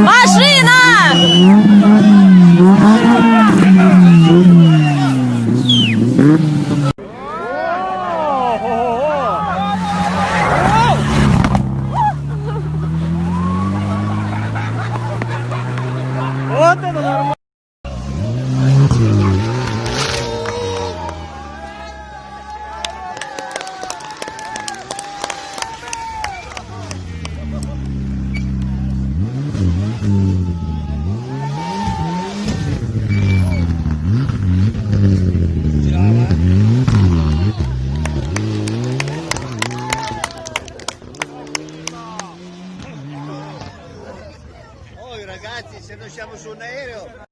Машина! Вот это нормально! Ragazzi, se non siamo su un aereo.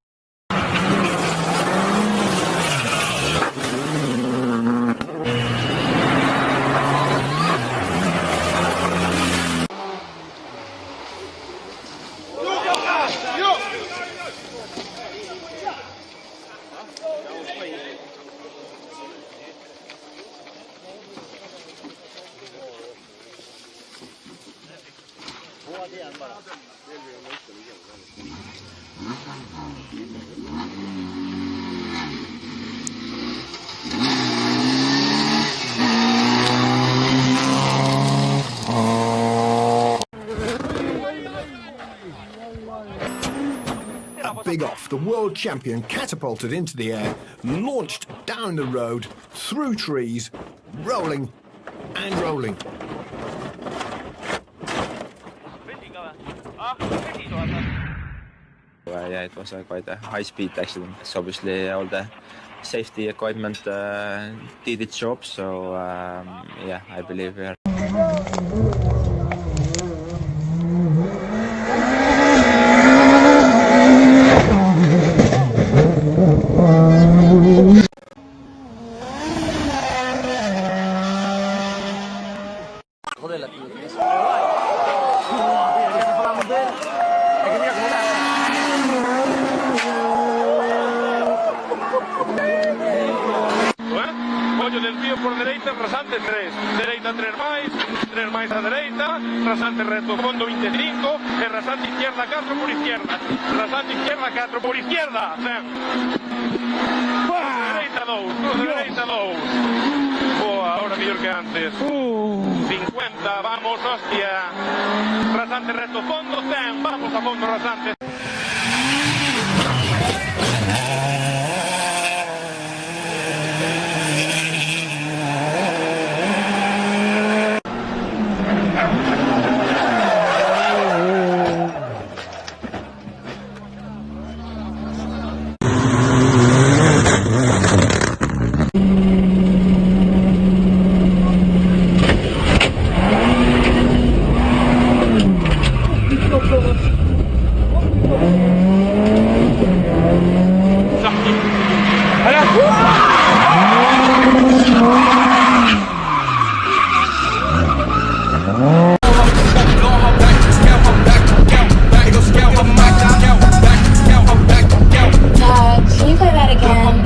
Big off, the world champion catapulted into the air, launched down the road, through trees, rolling and rolling. Yeah, it was quite a high-speed accident. So obviously all the safety equipment did its job, so yeah, I believe we are. Voglio desvío por derecha, rasante 3, derecha 3 más a derecha, rasante reto fondo 25, el rasante izquierda 4 por izquierda, rasante izquierda 4 por izquierda, derecha 2, cruce derecha 2, ahora mejor que antes, 50, vamos, hostia, rasante reto fondo 100, vamos a fondo rasante. Can you play that again?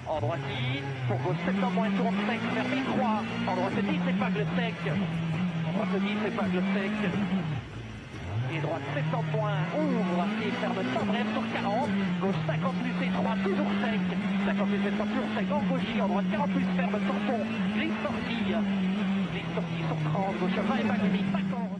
En droite 10, pour gauche 7 en moins, tourne sec, fermé 3. En droite 10, épingle sec. En droite 10, épingle sec. Et droite 7 en moins, ouvre, et ferme sans brève sur 40. Gauche 50 plus et 3, toujours sec. 50 plus et 3, toujours sec. En gauche, en droite 40 plus, ferme sur fond. Glisse sortie. Glisse sortie sur 30. Gauche 20, épingle 10, 50.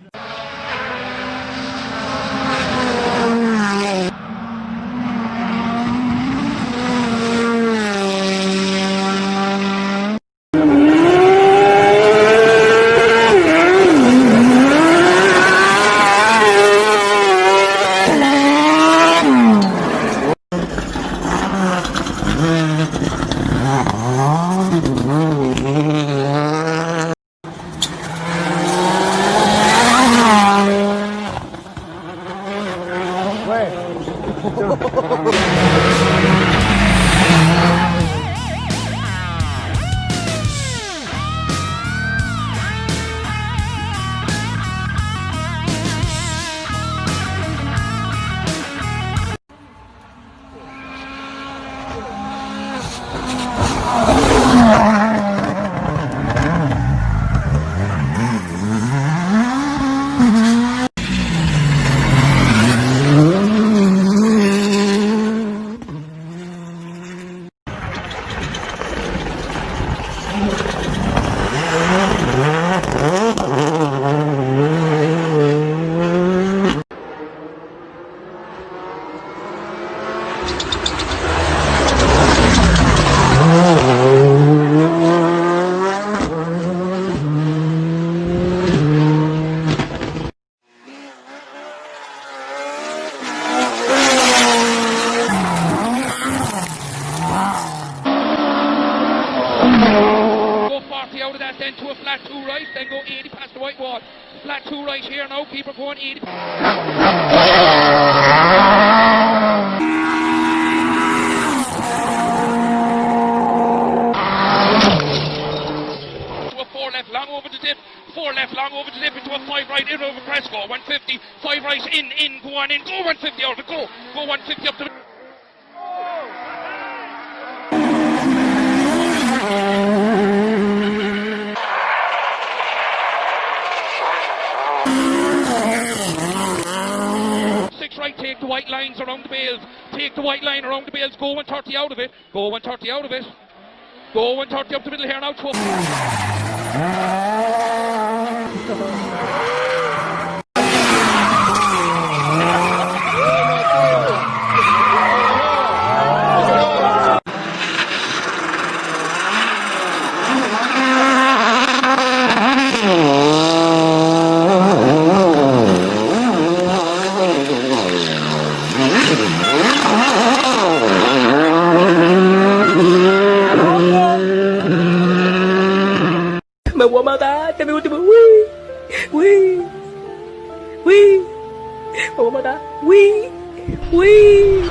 right, then go 80 past the white wall. Flat 2 right here now, keep her going 80. To a 4 left, long over the dip. 4 left, long over the dip into a 5 right, in over crest, go 150. 5 right, in, go on in, go 150 out of it, go 150 up to the... Right, take the white lines around the bales. Take the white line around the bales. Go 130 out of it. Go 130 out of it. Go 130 up the middle here now. Me voy a matar, este es mi último. Uy, uy, uy. Me voy a matar. Uy, uy.